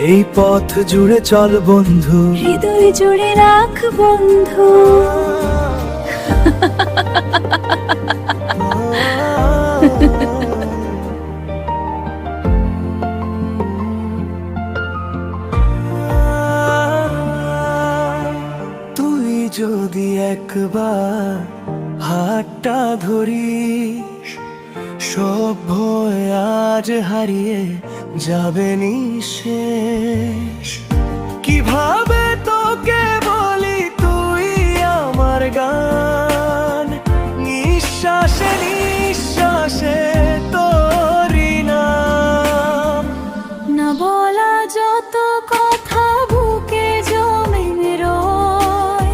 এই পথ জুড়ে চল বন্ধু, হৃদয় জুড়ে রাখ বন্ধু। তুই যদি একবার হাতটা ধরিস, সব ভয় আজ হারিয়ে যাবে নিঃশেষ। কিভাবে তোকে বলি তুই আমার গান, নিঃশ্বাসে নিঃশ্বাসে তোরই নাম। না বলা যত কথা বুকে জমে রয়,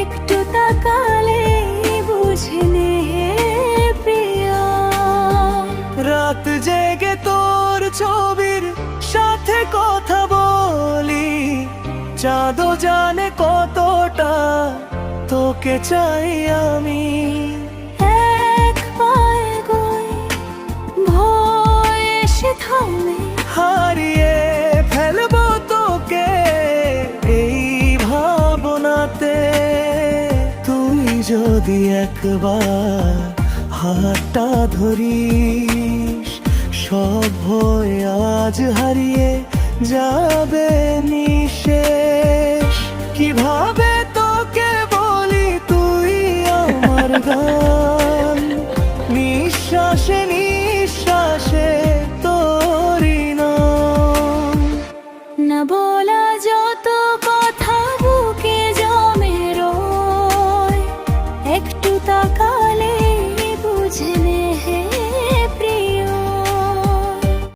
একটু তাকালে বুঝে নে প্রিয়া। রাত জেগে তোর ছবির সাথে কথা বলি, চাঁদও জানে কতটা তোকে চাই আমি। এক পায়ে গই ভয় এসে থামে, হারিয়ে ফেলবো তোকে এই ভাবনাতে। তুই যদি একবার হাতটা ধরিস, সব ভয় আজ হারিয়ে যাবে নিঃশেষ। কিভাবে তোকে বলি তুই আমার গান, নিঃশ্বাসে